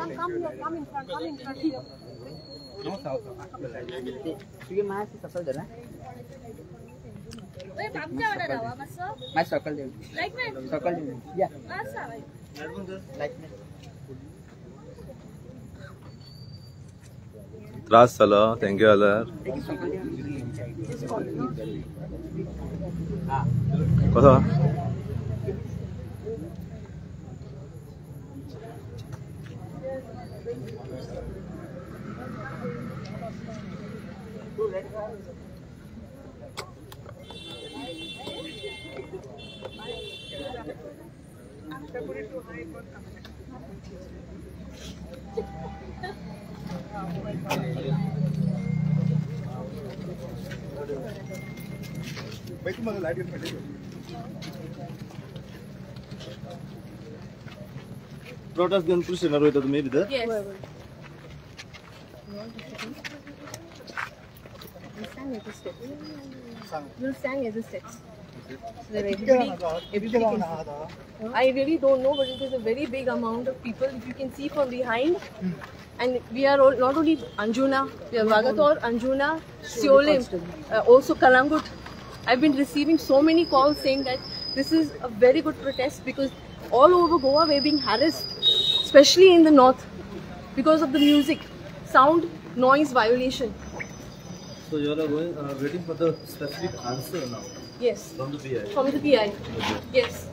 Come here, come in front here. No, sige, mas circle dala. Wait, pamja order dawa, masa? Mas circle din. Like me? Circle din. Yeah. Masa? Like me. त्रास झाला thank you आल्यार कसो protest गर्न पुलिसहरु रोइतो तुम्ही भित्र Yes. We'll stand at the steps. So that everybody can see. I really don't know, but it is a very big amount of people. If you can see from behind, and we are all, not only Anjuna, we have Vagator, Anjuna, Siolim, also Kalangut. I've been receiving so many calls saying that this is a very good protest because all over Goa we're being harassed, especially in the north, because of the music, sound, noise violation. So you are going waiting for the specific answer now Yes. from the PI. From the PI. Yes.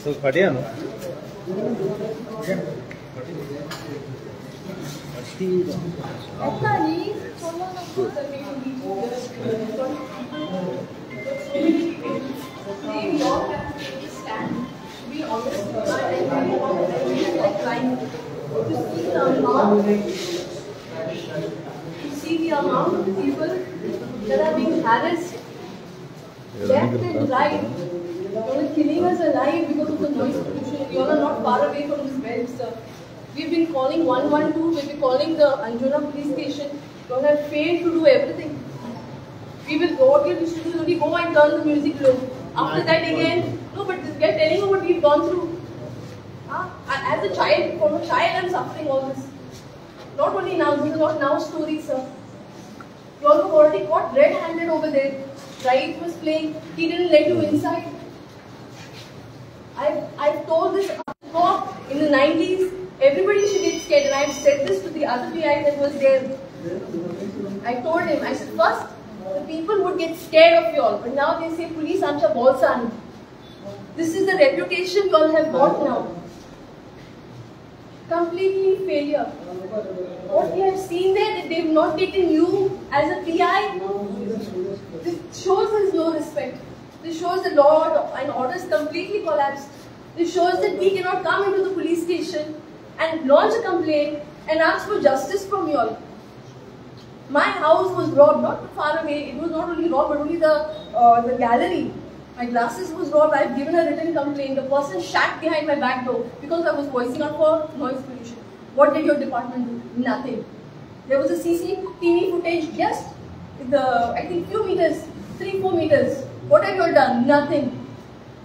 So खड़िया ना To see the amount of people that are being harassed, left and right, you are killing us alive because of the noise pollution. You all are not far away from this bed, sir. We've been calling 112, we've been calling the Anjuna police station. You all have failed to do everything. We will go out here, we should only go and turn the music low. After that again, no, but we are telling you what we've gone through. As a child, from a child I'm suffering all this. Not only now, this is not now story, sir. You all have already got red-handed over there. Right was playing, he didn't let you inside. I've told this before, in the 90s, everybody should get scared, and I've said this to the other PI that was there. I told him, I said, first, the people would get scared of you all, but now they say, police ancha bolsan. This is the reputation you all have got now. Completely failure. What we have seen there, that they have not taken you as a PI, this shows there is no respect. This shows the law and orders completely collapsed. This shows that we cannot come into the police station and launch a complaint and ask for justice from you all. My house was robbed, not far away. It was not only robbed, but only the gallery. My glasses was robbed. I've given a written complaint. The person sat behind my back door because I was voicing out for noise pollution. What did your department do? Nothing. There was a CCTV footage just I think few meters, 3-4 meters. What have you all done? Nothing.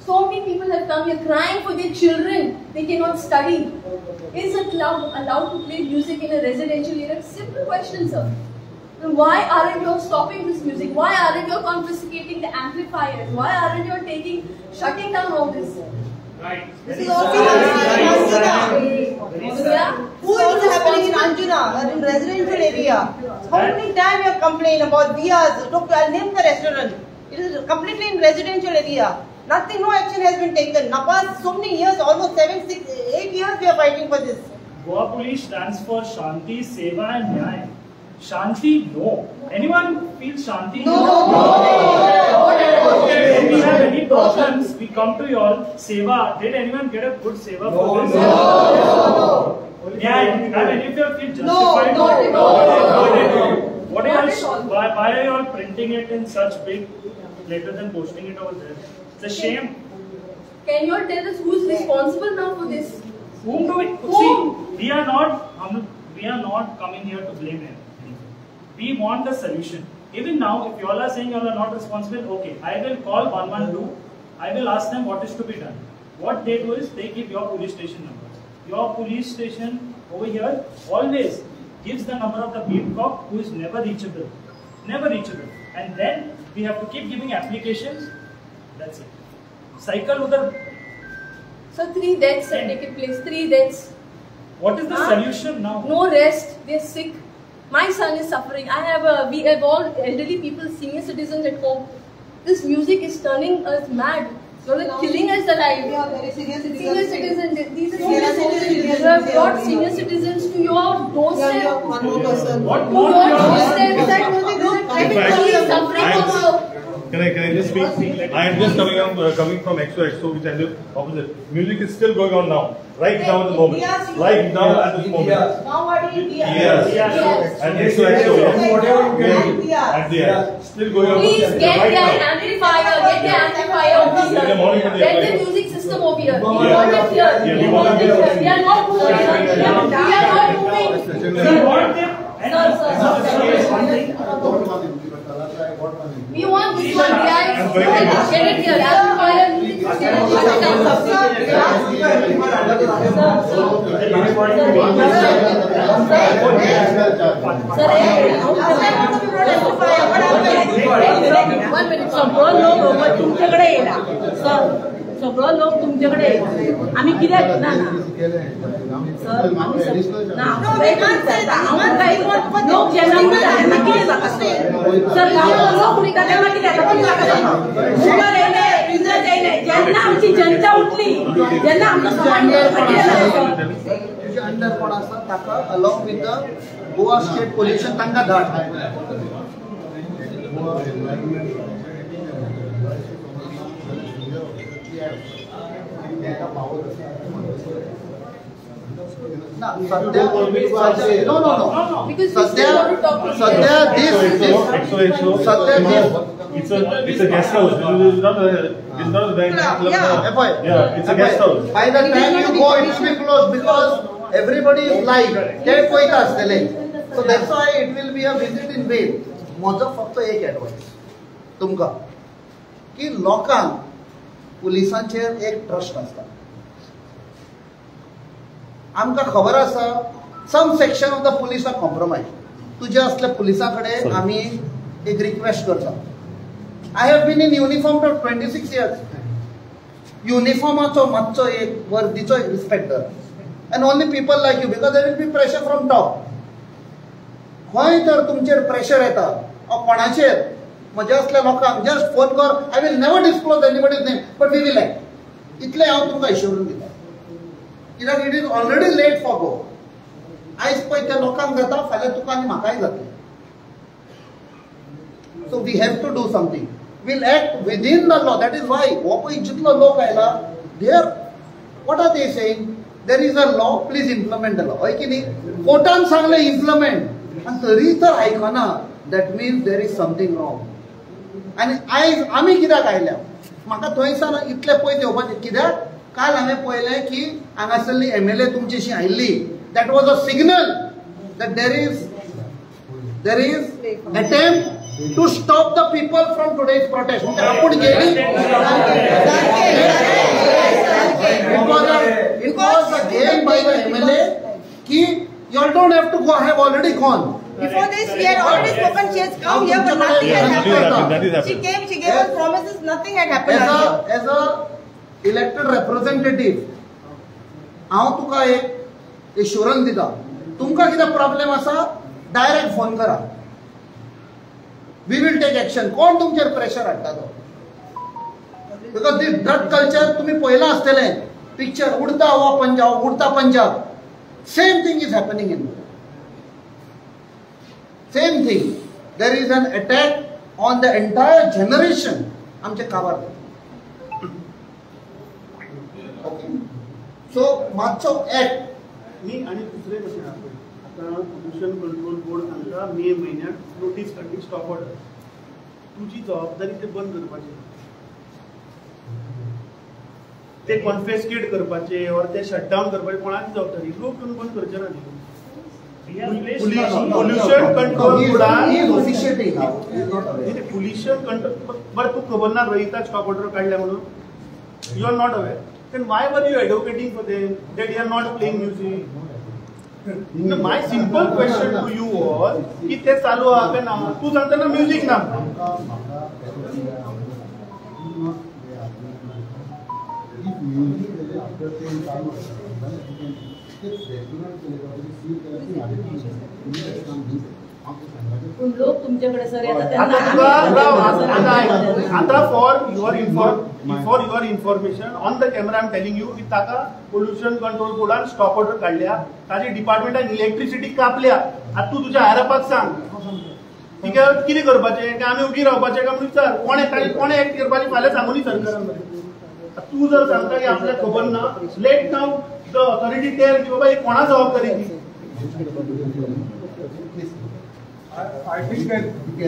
So many people have come here crying for their children. They cannot study. Is a club allowed to play music in a residential area? Simple question, sir. Then why aren't you stopping this music? Why aren't you confiscating the amplifiers? Why aren't you shutting down all this? Right. This is also happening in Anjuna. Yeah? Who is happening in Anjuna, in residential area? How many times you have complained about Diaz? Look, I'll name the restaurant. It is completely in residential area. Nothing, no action has been taken. Napas, so many years, almost 7, 6, 8 years we are fighting for this. Goa Police stands for Shanti, Seva and Nyaya. Shanti, no. Anyone feel Shanti? No. If we have any problems, we come to you all. Seva, did anyone get a good Seva for this? No. Nyaya, have any of you feel justified? No. What are why are you all printing it in such big letters and posting it over there? It's a shame. Can you all tell us who's responsible now for this? Whom do we see? We are not coming here to blame him. We want the solution. Even now, if you all are saying you all are not responsible, okay, I will call 112. I will ask them what is to be done. What they do is they give your police station number. Your police station over here always gives the number of the beat cop who is never reachable. Never reachable. And then we have to keep giving applications. That's it. Cycle with the... So 3 deaths have taken place. 3 deaths. What is the solution now? No rest. They're sick. My son is suffering. We have all elderly people, senior citizens at home. This music is turning us mad. So they're killing us alive. Yeah, there is senior citizens. Senior citizens. These are Senior citizens. You have brought senior citizens to your doorstep. Yeah, one more person. What To more? your doorstep. That music is everybody is suffering also. Can I just speak? I am just coming from XOXO, which I live opposite. Music is still going on now, right now at the moment, right now at this moment. Yes. And XOXO, at the end, still going on. Please get right their now. amplifier. Get the amplifier over In the morning when here. they Get apply. the music system over here. We want it here. Yeah, We want it here. We are not moving. We are not moving. We want them. We want this one, guys. Get it here. Amplifier, music सगळं लोक तुमच्याकडे येणार sir सगळं लोक तुमच्याकडे येणार आम्ही कित्याक ना सर लोक जेन्ना उरता तेन्ना कितें जाता सर गांवांतलो लोक उरता तेन्ना कितें जाता कितें जाता मुखार येयले इज्जत येयले जेन्ना आमची जनता उठली जेन्ना आमचो समाज तुझे अंडर कोण आसा ताका along with the Goa state pollution तांकां धाड No. Because we still want to talk to It's a guest house. It's not a bank. Yeah, it's a guest house. By the time you go, it will be closed because everybody is live. They quite us so that's why it will be a visit in vain. माझं फक्त एक advice तुमकां की लोकांक पुलिसांचेर एक trust आसता आमकां खबर आसा some section of the police are compromise तुजे असल्या पुलिसां कडेन आमी एक रिक्वेस्ट करता I have been in uniform for 26 years युनिफॉर्माचो मातसो एक वर्दीचो एक रिस्पेक्ट कर and only people like you because there will be pressure from top खंय तर तुमचेर प्रेशर येता कोणाचेर म्हजे असल्या लोकांक जस्ट फोन कर I will never disclose anybody's name but we will act इतलें हांव तुमकां इश्योरन्स दिता कित्याक it is already late for गो आयज पळय त्या लोकांक जाता फाल्यां तुका आनी म्हाकाय जातलें so we have to do something will act within the law that is why हो पळय जितलो लोक आयला there what are they saying there is a law please implement the law हय की न्ही कोर्टान सांगलें इम्प्लिमेंट आनी तरी तर आयकना that means there is something wrong आनी आयज आमी कित्याक आयल्या म्हाका थंयसान इतले पयस येवपाचें कित्याक काल हांवें पळयलें की हांगासरली MLA तुमचीशी आयिल्ली that was a signal that there is attempt to stop the people from today's protest म्हणजे आपूण गेली it was a game by the MLA ki you all don't have to go, I have already gone. Before this, we had already spoken. She has come here, but nothing has happened. She came, she gave us promises, nothing had happened. As a elected representative, हांव तुका एक assurance दिता तुमकां कितें problem आसा direct phone करा we will take action कोण तुमचेर प्रेशर हाडटा तो बिकॉज दी ड्रग कल्चर तुम्ही पळयलां आसतलें पिक्चर उडता हो Punjab Udta Punjab same thing is happening in same thing there is an attack on the entire generation आमचे काबार सो मातसो एक्ट मी आणि दुसरे कशें पोल्युशन कंट्रोल बोर्ड सांगता मे म्हयन्यात नोटीस काडली स्टॉप ऑर्डर. तुजी जबाबदारी ते बंद करपाची, ते कॉन्फेस्केट करपाचे और ते शटडावन करपाचे कोणाची जबाबदारी? लोक येवन बंद करचे ना. पोल्युशन कंट्रोल बोर्डान पोल्युशन कंट्रोल बरं तू खबर ना रोहिताक स्टॉप ऑर्डर काढल्या म्हणून? You are not aware. then why were you advocating for them that you are not playing music? My simple question to you was की ते चालू आहे का ना? तू सांगता ना म्युझिक ना. लोक तुमच्याकडे सर आता for your information on the camera I am telling you की ताका पोल्युशन कंट्रोल बोर्डान स्टॉप ऑर्डर काढल्या, ताजी डिपार्टमेंटान इलेक्ट्रिसिटी कापल्या. आता तू तुझ्या हायरापाक सांग ठीक आहे कितें करपाचें की आमी उगी रावपाचें काय म्हणून विचार. कोणे एक्ट करपाची फाल्यां सांगूनी सरकारान. तू जर सांगता की आपल्याक खबर ना, let now the authority tell की बाबा ही कोणा जबाबदारी ती. I think that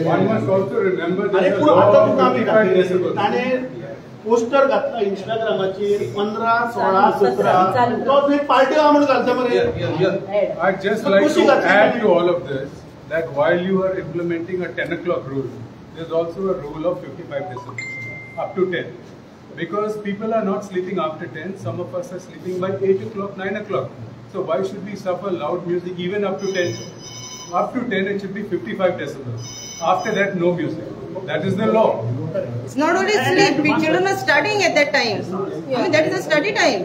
one must also remember that the law ताणे पोस्टर घातला इंस्टाग्रामाचेर 15, 16, 17 तो एक पार्टी आहा म्हणून घालता मरे. I'd just like to add to all of this that while you are implementing a 10 o'clock rule, there's also a rule of 55 decibels up to 10. Because people are not sleeping after 10, some of us are sleeping by 8 o'clock, 9 o'clock. So why should we suffer loud music even up to 10? Up to 10 it should be 55 decibels. After that, no music. That is the law. It's not only sleep. Children are studying at that time. I mean, that is a study time.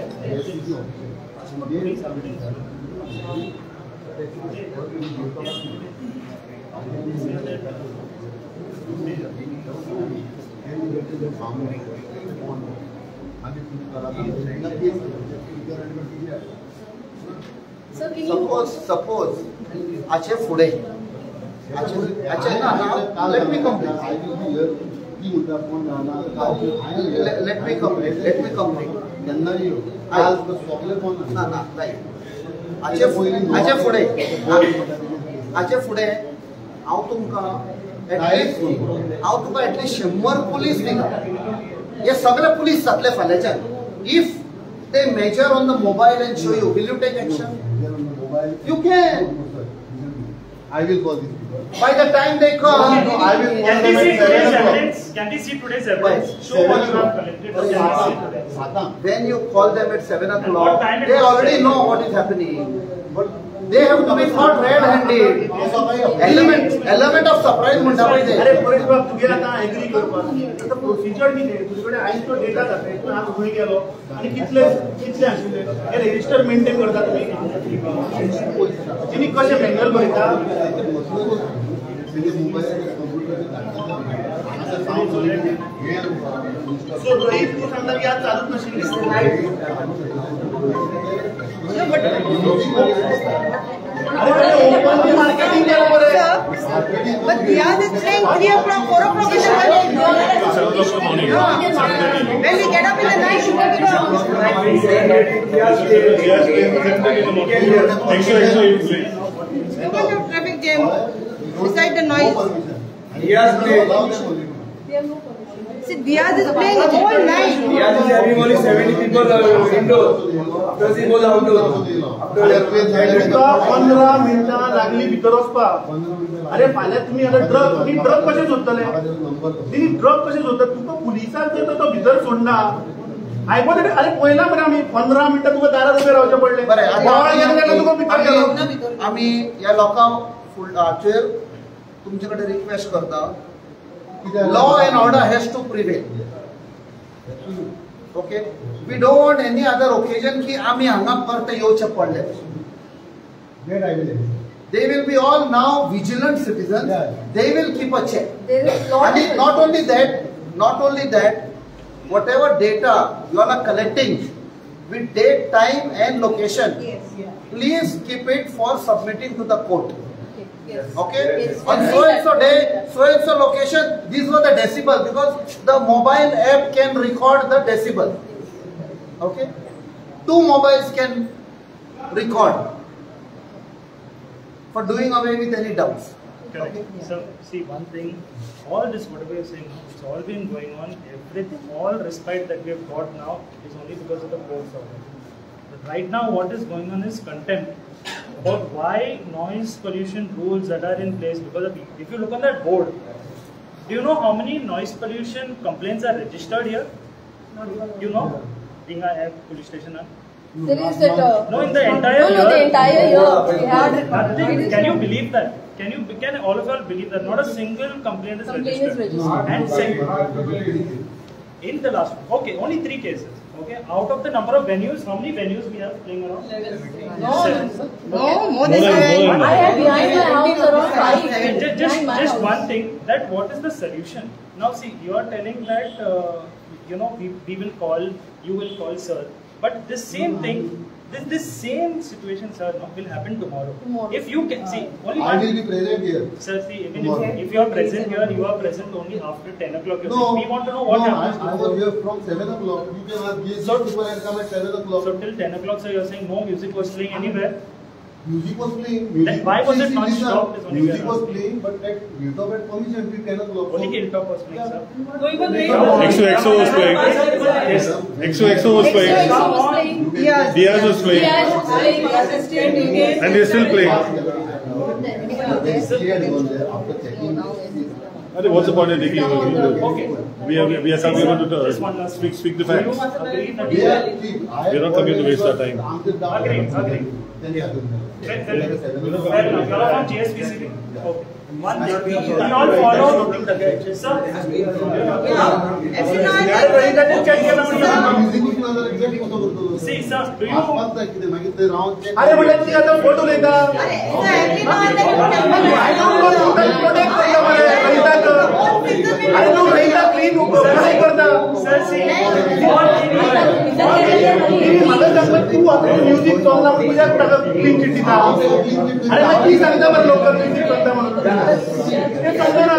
Suppose आचे फुडे let me complete. Let me complete. आचे फुडे हांव तुमकां at least 100 police दिला. हे सगळे police जातले फाल्यांच्यान. If they measure on the mobile and show you, will you take action? You can. I will call these people. By the time they come, I will call them at 7 o'clock. Can we see today's evidence? Show what you have collected. When you call them at 7 o'clock, they already know what is happening. They have to be caught red-handed. Element of surprise म्हणटा पळय ते. अरे परेश बाब तुगे आता agree करपाक आता procedure कितें तुजे आयज तो डेटा जाता तूं आज खंय गेलो आनी कितले आशिल्ले हे रजिस्टर मेंटेन करता तुमी तिनी कशें मॅन्युअल बरयता. सो रोहित तूं सांगता की आज चालूच नाशिल्ली. मार्केटिंग केलं बरं. But Diaz is saying 3 o'clock, 4 o'clock is the morning. When we get up in the night, you will be wrong. Because of traffic jam, beside the noise. See, Diaz is playing the whole night. Diaz is having only 70 people indoors. Because he goes outdoors. 15 मिनिटां लागली भितर वचपाक. अरे फाल्यां तुमी आतां drug कशें सोदतले? तिणी drug कशें सोदता? तुका पुलिसाक जर तो भितर सोडना आयको अरे पळयला मरे आमी 15 मिनिटां तुका दारार उबे रावचें पडलें. तुका भितर गेलो. आमी ह्या लोकांक फुडाचेर तुमचे कडेन रिक्वेस्ट करता. Law and order has to prevail. Okay? We don't want any other occasion कि आमी हांगा परत येवचे पडले. They will be all now vigilant citizens. They will keep a check. And not only that, whatever data you are collecting with date, time and location, please keep it for submitting to the court. Okay? Yes. On so and so day, so and so location, these were the decibel because the mobile app can record the decibel. Okay? 2 mobiles can record. for doing away with any doubts. Correct. Okay. So, see one thing, all this whatever you're saying, it's all been going on. Everything, all respite that we have got now is only because of the court's order. But right now, what is going on is contempt about why noise pollution rules that are in place. Because of, if you look on that board, do you know how many noise pollution complaints are registered here? You know, being a police station. There is that. No, in the entire year. No, the entire year we had. Nothing. Can you believe that? Can all of you all believe that not a single complaint is registered? And second, in the last, okay, only 3 cases. Okay, out of the number of venues, how many venues we have playing around? 7. No, more than 7. I have behind my house around 5. Just one thing, that what is the solution? Now see, you are telling that we will call, you will call sir, but this same thing, this same situation, sir, will happen tomorrow. If you can see, only I will be present here. Sir, see, even if you are present here, you are present only after 10 o'clock. No, we want to know what happens. I was here from 7 o'clock. You can ask GST people and come at 7 o'clock. So till 10 o'clock, sir, you are saying no music was playing anywhere? Music was playing. Then why was it not stopped? Music was playing, but at Hilltop at permission till 10 o'clock. Only Hilltop was playing, sir. XO was playing. Yes. XO was playing. Diaz was playing. And they're still playing. What's the point of taking over? Okay. We are coming to speak the facts. We are not coming to waste our time. Agree. Fair enough. You are from GSPCB. Okay. One thing, we all follow. Sir? See, sir, do you? अरे म्हटलं तुम्ही आता photo लेता अरे तू रहिता clean नाही करता Sir, see. मला सांगत तू आता म्युझिक सॉंग लावून तुझ्या टाका क्लीन चिठ्ठी था अरे मग ती सांगता मला लोक म्युझिक करता म्हणून ते सांगतो ना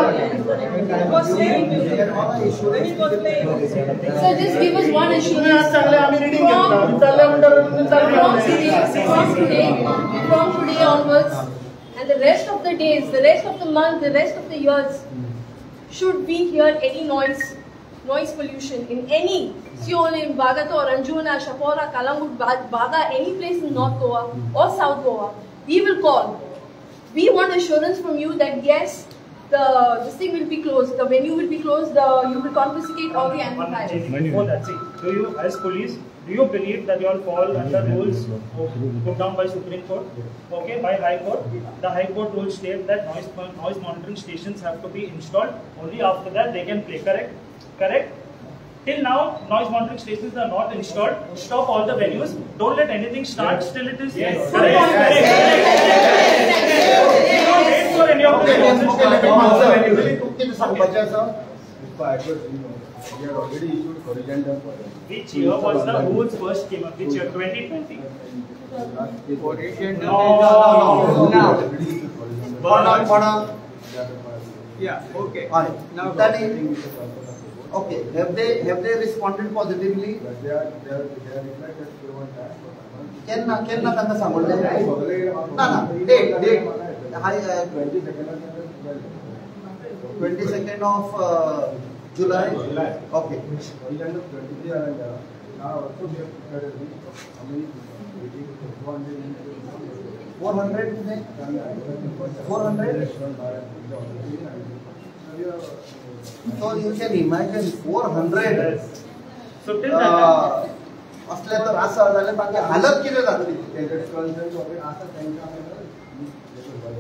So just give us one तुम्ही आज assurance. चांगले आम्ही रीडिंग घेतला चालल्या म्हणतात From today onwards, and the rest of the days, the rest of the month, the rest of the years, should we hear any noise pollution in any Siol, in Bagato, Ranjuna, Shapora, Kalamud, Baga, any place in North Goa or South Goa, we will call. We want assurance from you that yes, this thing will be closed, the venue will be closed, you will confiscate all the amplifiers. Before that, see, do you, as police, do you believe that you all fall under rules put down by Supreme Court, okay, by High Court? The High Court rules state that noise monitoring stations have to be installed. Only after that they can play. Correct? Till now, noise monitoring stations are not installed. Stop all the venues. Don't let anything start till it is correct. Don't wait for any of the Which year was the rules first came up? Which year? 2020. Yeah, okay. Now, okay, have they responded positively? Kenna kanda sambolde na date 22nd of July. Okay. 400 400. So you can imagine 400. So till that असल्या तर असं झालं तांची हालत केली जातली.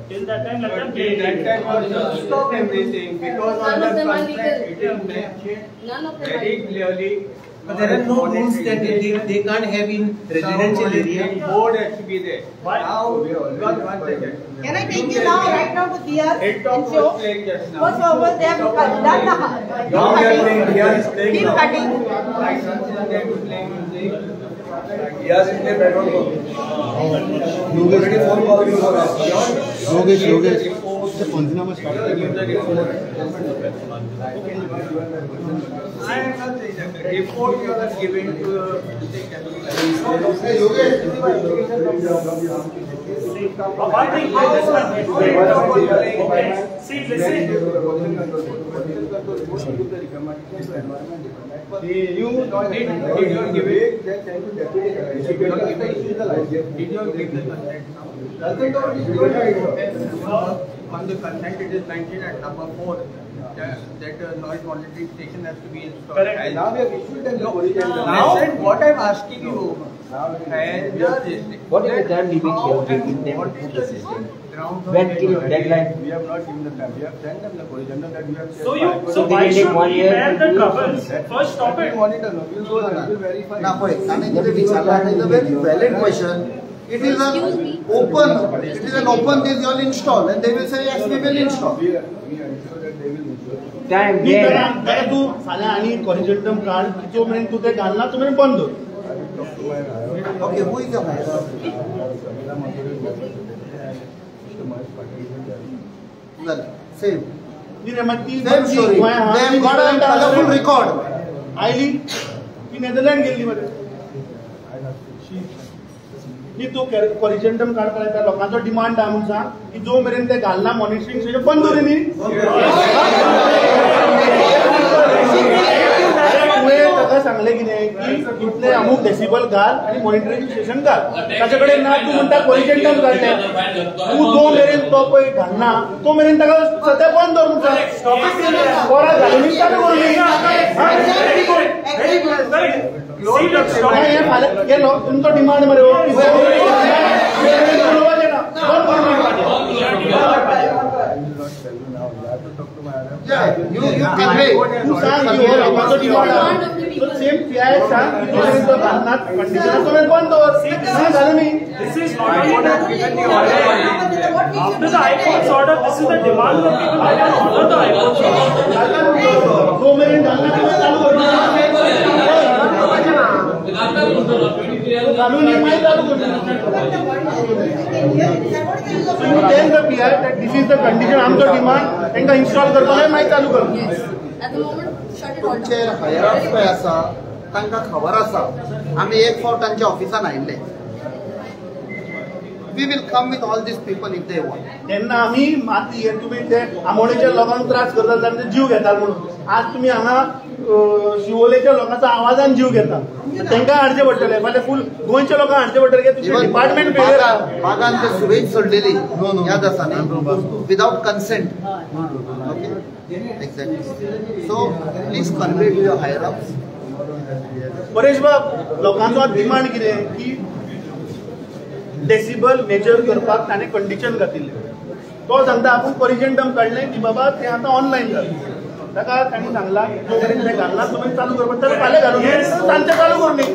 till that time, let them Okay, play. that time was stop everything because on None of the them are contract legal. it is mentioned None of them very are. clearly. But there are no rules that they can't have in residential area. Board has to be there. Why? Now, one second. Can I take you now, right now to Diaz? Hilltop was playing just now. First of all, they have done the Now we are playing, Diaz is playing beam now. cutting. Like something they were playing music. Diaz is playing petrol pump. Already 4 calls for us. Yogesh, the Panjnama started. Give the report. I am not saying that. The report you are giving to the Hey, Yogesh. One thing, see, listen. You don't need, did you give it? Did you give the consent? On the consent it is mentioned at number 4 that noise monitoring station has to be installed. Correct. Now we have issued them the original. Now what I am asking you, what is the time limit here? What is the system? When till deadline? We have not given the time. We have sent them the original that we have. So why should we bear the troubles? First stop it. Monitor. We will verify. Now, it's a very valid question. It is an open. It is an open. This you all install, and they will say yes, we will install. We ensure that they will install. Time. काय तू फाल्यां आणि कॉरिजेंटम card जो मेरेन तू ते घालना तो मेरेन बंद दवर. Okay, who is the higher? Well, same. Same story. They have got a colorful record. Oily ती नेदरलँड गेल्ली मरे. नी तू कॉरिजेंटम कार्ड पळयता लोकांचो डिमांड आहा म्हणून सांग की जो मेरेन ते घालना मॉनिटरिंग स्टेशन बंद दवरी न्ही. ताका सांगले कितें की इतले अमूक डेसिबल घाल आणि मॉनिटरिंग स्टेशन घाल. ताचे कडेन ना तू म्हणटा कॉरिजेंटम काडले तू जो मेरेन तो पळय घालना तो मेरेन ताका सद्या बंद दवर म्हणटा. परत घालून चालू करून तुमचो डिमांड मरे You convey. तू सांग लोकांचो डिमांड सेम पीआय सांग तो घालनात कंडिशन तो बंद दवर घालू न्ही. This is not only after the iPhone's order, this is the demand of people that can order the iPhones. दो मिनट घालना तो चालू करू घालू न्ही मागीर चालू करू. You tell the PI that this is the condition, आमचो डिमांड तांकां इन्स्टॉल करपाक मागीर चालू करू. At the moment, shut it all तुमचे down. हायर पळय आसा तांकां खबर आसा आमी एक फावट तांच्या ऑफिसान आयिल्ले. We will come with all these people if they want. तेन्ना आमी माती हे तुमी ते आमोणेच्या लोकांक त्रास करतात तांचे जीव घेतात म्हणून आज तुमी हांगा शिवोलेच्या लोकांचो आवाजान जीव घेता तांकां हाडचे पडटले फाल्यां फूल गोंयच्या लोकांक हाडचे पडटले की तुमचे डिपार्टमेंट फेलियर आहा. बागान ते सुवेज सोडलेली याद आसा न्ही without consent. Okay exactly. So please convey to your higher ups. Paresh बाब लोकांचो डिमांड कितें की डेसिबल मेजर करपाक ताणें कंडिशन घातिल्लें. तो सांगता आपूण कॉरिजेंटम काडलें की बाबा तें आतां ऑनलायन घाल. ताका ताणें सांगलां जो मेरेन तें घालना तुमी चालू करपाक ताका फाल्यां घालून सांजचें चालू कर न्ही.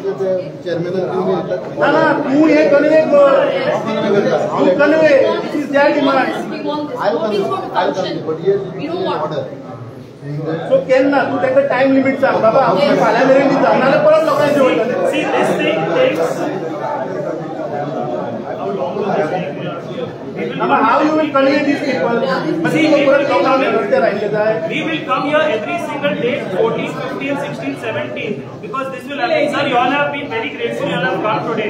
ना ना तूं हें कन्वे कर. तूं convey this is their demand. So केन्ना तूं तांकां टायम लिमीट सांग बाबा हांव फाल्यां मेरेन दिता नाजाल्यार परत लोकांचे वयतले. See, this thing takes. How you will convey these people? See, we will come here every single day, 14, 15, 16, 17, because this will happen. Sir, you all have been very grateful. You all have come today.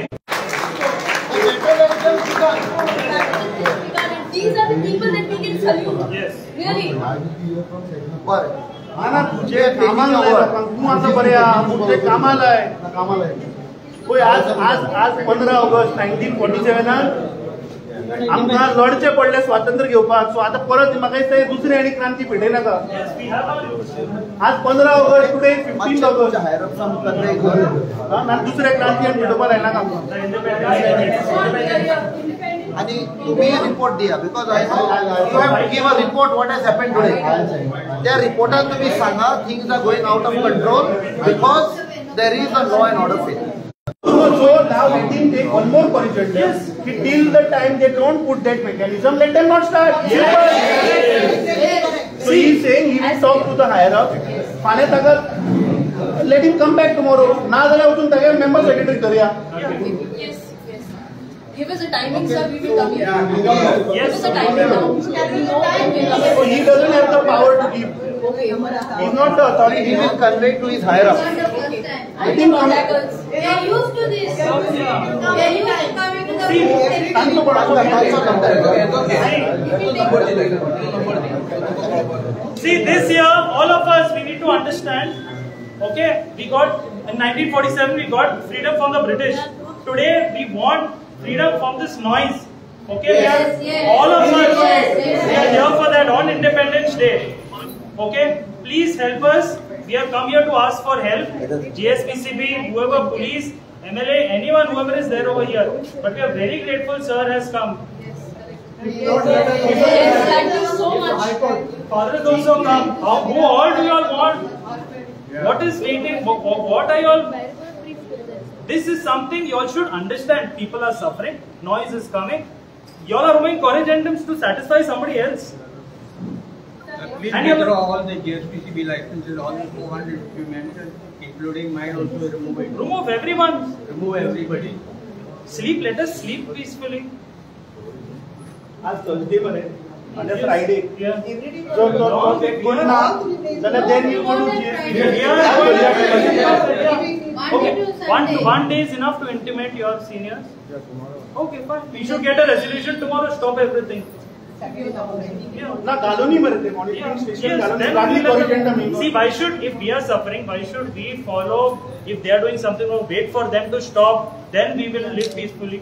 These are the people that we can salute. Yes. Really. ना तुझे कामाला लाय लोकांक. तू आता बरे आहा तुझे कामाला लाय. होय आज 15 ऑगस्ट 1947 आमकां लढचे पडले स्वातंत्र्य घेवपाक. सो आतां परत म्हाका दिसता दुसरी आनी क्रांती पेटयनाका. आज 15 ऑगस्ट टुडे 15 ऑगस्ट ना दुसरे क्रांती आनी पेटोवपाक लायनाका आमकां. आणि तुम्ही रिपोर्ट दिया because you have to give a report what has happened today. त्या रिपोर्टात तुम्ही सांगा things are going out of control because there is a law and order fail. So now we can take one more correction. Yes. Till the time they don't put that mechanism, let them not start. So he is saying he will talk to the higher up. फाल्यां ताका let him come back tomorrow. ना जाल्यार वचून ताका member secretary करूया. Yes. Give us a timing, sir. We will come here. Give us a timing now. We know when we come. So he doesn't have the power to give. Okay. He is not the authority. He will convey to his higher up. Let him contact us. We are used to this. We are used to coming to the See, this year, all of us, we need to understand, okay, we got, in 1947, we got freedom from the British. Today, we want freedom from this noise. Okay, all of us, we are here for that on Independence Day. Okay, please help us. We have come here to ask for help. GSPCB, whoever, police, MLA, anyone, whoever is there over here. But we are very grateful, sir has come. Yes, thank you so much. Father has also come. Who all do you all want? What is waiting? What are you all? This is something you all should understand. People are suffering. Noise is coming. You all are moving corrigendums to satisfy somebody else. Please withdraw all the GSPCB licenses, all the 400 you mentioned, including mine also remove it. Remove everyone. Remove everybody. Sleep, let us sleep peacefully. आज Thursday बने, and Friday. Yeah. So good now. Then you go to Okay. One day is enough to intimate your seniors. Okay, fine. We should get a resolution tomorrow. Stop everything. ना कानूनी मरते monitoring station कानूनी See, why should, if we are suffering, why should we follow? If they are doing something wrong, wait for them to stop. Then we will live peacefully.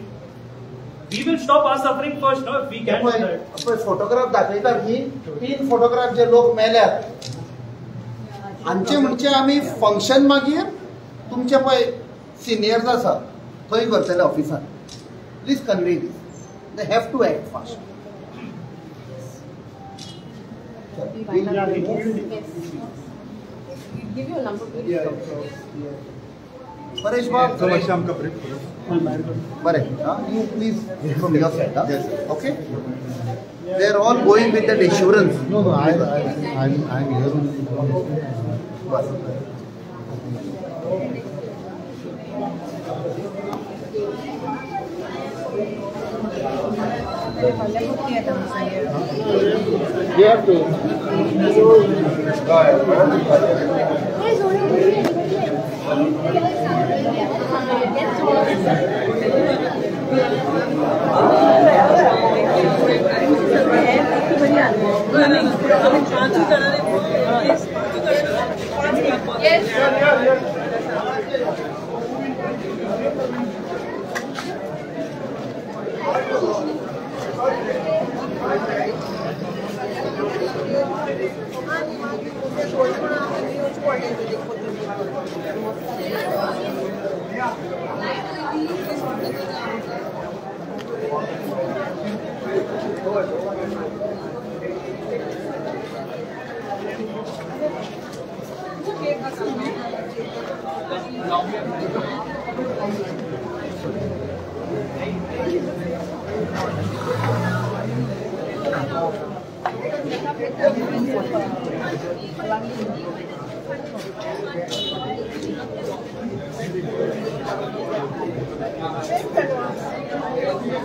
We will stop our suffering first, no? If we can do that. Photograph दाखयतात ही 3 photograph जे लोक मेल्यात हांचे म्हणजे आमी function मागीर तुमचे पळय seniors आसा थंय करतले officer please convey this they have to act fast Give you a number, please. Paresh Bab बरें you please from your side okay they are all going with that assurance no I'm here you have to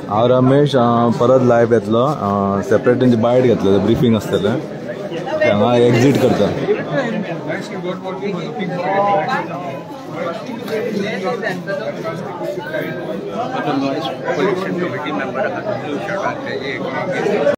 हांव रमेश परत live येतलो separate तेंची बायट घेतलें briefing आसतलें हांगा exit करता pollution committee member